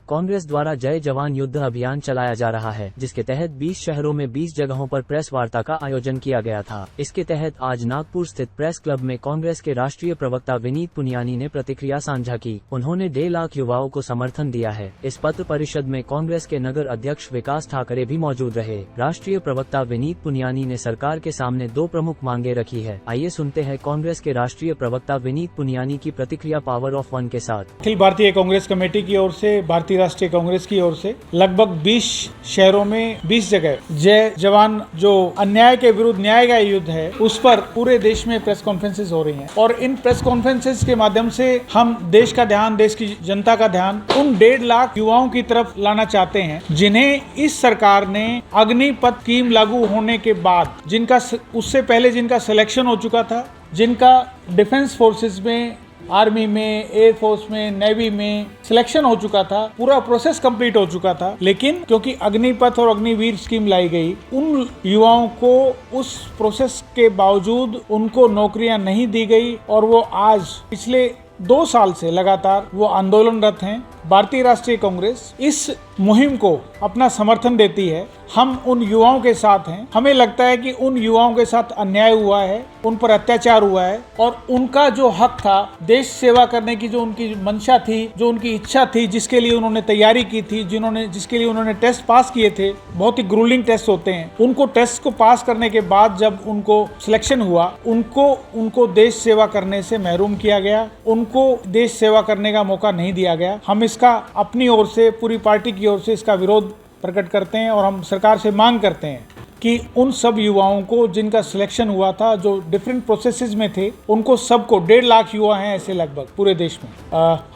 कांग्रेस द्वारा जय जवान युद्ध अभियान चलाया जा रहा है, जिसके तहत 20 शहरों में 20 जगहों पर प्रेस वार्ता का आयोजन किया गया था। इसके तहत आज नागपुर स्थित प्रेस क्लब में कांग्रेस के राष्ट्रीय प्रवक्ता विनीत पुनियानी ने प्रतिक्रिया साझा की। उन्होंने 1.5 लाख युवाओं को समर्थन दिया है। इस पत्र परिषद में कांग्रेस के नगर अध्यक्ष विकास ठाकरे भी मौजूद रहे। राष्ट्रीय प्रवक्ता विनीत पुनियानी ने सरकार के सामने 2 प्रमुख मांगे रखी है। आइए सुनते हैं कांग्रेस के राष्ट्रीय प्रवक्ता विनीत पुनियानी की प्रतिक्रिया पावर ऑफ 1 के साथ। अखिल भारतीय कांग्रेस कमेटी की ओर से, भारतीय राष्ट्रीय कांग्रेस की ओर से लगभग 20 शहरों में 20 जगह जय जवान जो अन्याय के विरुद्ध न्याय का युद्ध है, उस पर पूरे देश में प्रेस कॉन्फ्रेंसेस हो रही हैं। और इन प्रेस कॉन्फ्रेंसेस के माध्यम से हम देश का ध्यान, देश की जनता का ध्यान उन 1.5 लाख युवाओं की तरफ लाना चाहते हैं जिन्हें इस सरकार ने अग्निपथ स्कीम लागू होने के बाद, जिनका उससे पहले जिनका सिलेक्शन हो चुका था, जिनका डिफेंस फोर्सेस में, आर्मी में, एयरफोर्स में, नेवी में सिलेक्शन हो चुका था, पूरा प्रोसेस कंप्लीट हो चुका था, लेकिन क्योंकि अग्निपथ और अग्निवीर स्कीम लाई गई, उन युवाओं को उस प्रोसेस के बावजूद उनको नौकरियां नहीं दी गई और वो आज पिछले 2 साल से लगातार वो आंदोलनरत हैं। भारतीय राष्ट्रीय कांग्रेस इस मुहिम को अपना समर्थन देती है। हम उन युवाओं के साथ हैं। हमें लगता है कि उन युवाओं के साथ अन्याय हुआ है, उन पर अत्याचार हुआ है और उनका जो हक था, देश सेवा करने की जो उनकी मंशा थी, जो उनकी इच्छा थी, जिसके लिए उन्होंने तैयारी की थी, जिसके लिए उन्होंने टेस्ट पास किए थे, बहुत ही ग्रूलिंग टेस्ट होते हैं, उनको टेस्ट को पास करने के बाद जब उनको सिलेक्शन हुआ, उनको देश सेवा करने से महरूम किया गया, उनको देश सेवा करने का मौका नहीं दिया गया। हम इसका अपनी ओर से, पूरी पार्टी की ओर से इसका विरोध प्रकट करते हैं और हम सरकार से मांग करते हैं कि उन सब युवाओं को जिनका सिलेक्शन हुआ था, जो डिफरेंट प्रोसेसेस में थे, उनको सबको 1.5 लाख युवा हैं ऐसे लगभग पूरे देश में,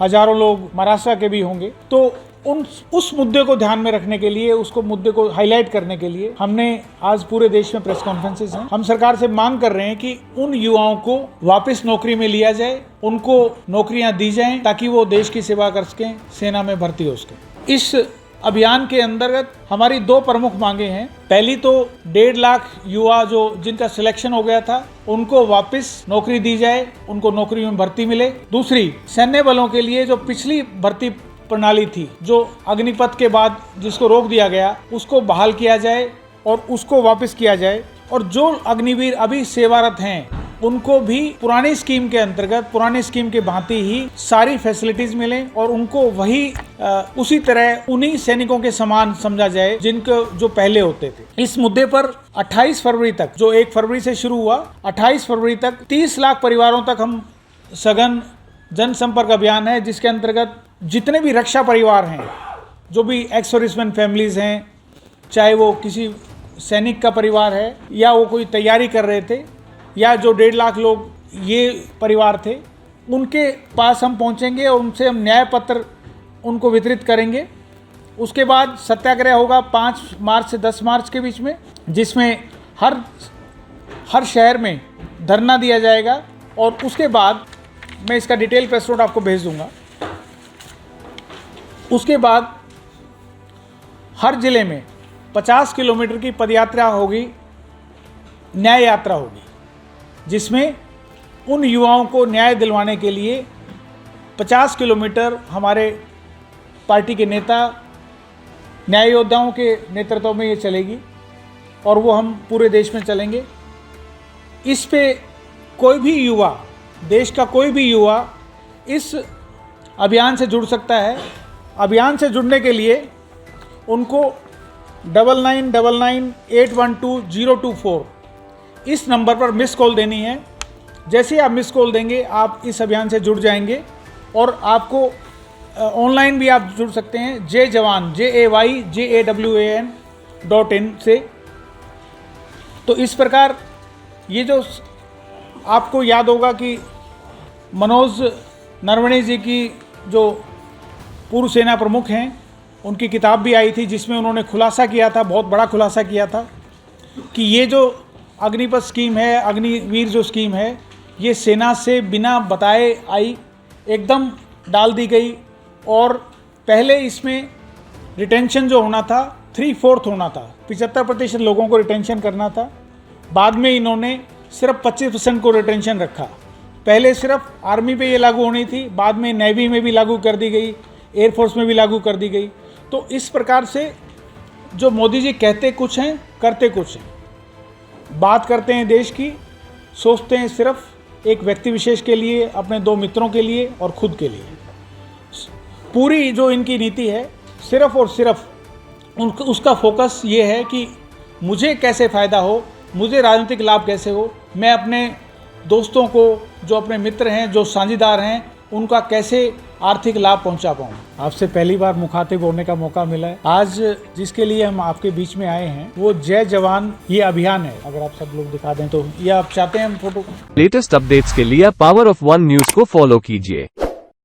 हजारों लोग महाराष्ट्र के भी होंगे, तो उस मुद्दे को ध्यान में रखने के लिए, उसको मुद्दे को हाईलाइट करने के लिए हमने आज पूरे देश में प्रेस कॉन्फ्रेंसेस हैं। हम सरकार से मांग कर रहे हैं कि उन युवाओं को वापस नौकरी में लिया जाए, उनको नौकरियां दी जाएं ताकि वो देश की सेवा कर सकें, सेना में भर्ती हो सकें। इस अभियान के अंतर्गत हमारी 2 प्रमुख मांगे हैं। पहली तो 1.5 लाख युवा जो जिनका सिलेक्शन हो गया था, उनको वापस नौकरी दी जाए, उनको नौकरी में भर्ती मिले। दूसरी, सैन्य बलों के लिए जो पिछली भर्ती प्रणाली थी, जो अग्निपथ के बाद जिसको रोक दिया गया, उसको बहाल किया जाए और उसको वापस किया जाए। और जो अग्निवीर अभी सेवारत हैं, उनको भी पुरानी स्कीम के अंतर्गत, पुरानी स्कीम के भांति ही सारी फैसिलिटीज मिलें और उनको वही उसी तरह उन्हीं सैनिकों के समान समझा जाए जिनको जो पहले होते थे। इस मुद्दे पर 28 फरवरी तक, जो 1 फरवरी से शुरू हुआ, 28 फरवरी तक 30 लाख परिवारों तक हम सघन जनसंपर्क अभियान है, जिसके अंतर्गत जितने भी रक्षा परिवार हैं, जो भी एक्स सर्विसमैन फैमिलीज हैं, चाहे वो किसी सैनिक का परिवार है या वो कोई तैयारी कर रहे थे, या जो 1.5 लाख लोग ये परिवार थे, उनके पास हम पहुंचेंगे और उनसे हम न्याय पत्र उनको वितरित करेंगे। उसके बाद सत्याग्रह होगा 5 मार्च से 10 मार्च के बीच में, जिसमें हर शहर में धरना दिया जाएगा और उसके बाद मैं इसका डिटेल प्रेस नोट आपको भेज दूंगा। उसके बाद हर जिले में 50 किलोमीटर की पदयात्रा होगी, न्याय यात्रा होगी, जिसमें उन युवाओं को न्याय दिलवाने के लिए 50 किलोमीटर हमारे पार्टी के नेता, न्याय योद्धाओं के नेतृत्व में ये चलेगी और वो हम पूरे देश में चलेंगे। इस पे कोई भी युवा, देश का कोई भी युवा इस अभियान से जुड़ सकता है। अभियान से जुड़ने के लिए उनको 9999812024 इस नंबर पर मिस कॉल देनी है। जैसे ही आप मिस कॉल देंगे, आप इस अभियान से जुड़ जाएंगे और आपको ऑनलाइन भी आप जुड़ सकते हैं जय जवान JAYJAWAN.in से। तो इस प्रकार ये जो आपको याद होगा कि मनोज नरवणे जी की जो पूर्व सेना प्रमुख हैं, उनकी किताब भी आई थी जिसमें उन्होंने खुलासा किया था, बहुत बड़ा खुलासा किया था कि ये जो अग्निपथ स्कीम है, अग्निवीर जो स्कीम है, ये सेना से बिना बताए आई, एकदम डाल दी गई। और पहले इसमें रिटेंशन जो होना था 3/4 होना था, 75% लोगों को रिटेंशन करना था। बाद में इन्होंने सिर्फ 25% को रिटेंशन रखा। पहले सिर्फ आर्मी पे ये लागू होनी थी, बाद में नेवी में भी लागू कर दी गई, एयरफोर्स में भी लागू कर दी गई। तो इस प्रकार से जो मोदी जी कहते कुछ हैं, करते कुछ हैं। बात करते हैं देश की, सोचते हैं सिर्फ एक व्यक्ति विशेष के लिए, अपने 2 मित्रों के लिए और खुद के लिए। पूरी जो इनकी नीति है सिर्फ और सिर्फ उसका फोकस ये है कि मुझे कैसे फ़ायदा हो, मुझे राजनीतिक लाभ कैसे हो, मैं अपने दोस्तों को, जो अपने मित्र हैं, जो साझीदार हैं, उनका कैसे आर्थिक लाभ पहुंचा पाऊँ। आपसे पहली बार मुखातिब होने का मौका मिला है। आज जिसके लिए हम आपके बीच में आए हैं वो जय जवान ये अभियान है। अगर आप सब लोग दिखा दें तो, ये आप चाहते हैं हम फोटो। लेटेस्ट अपडेट्स के लिए पावर ऑफ वन न्यूज को फॉलो कीजिए।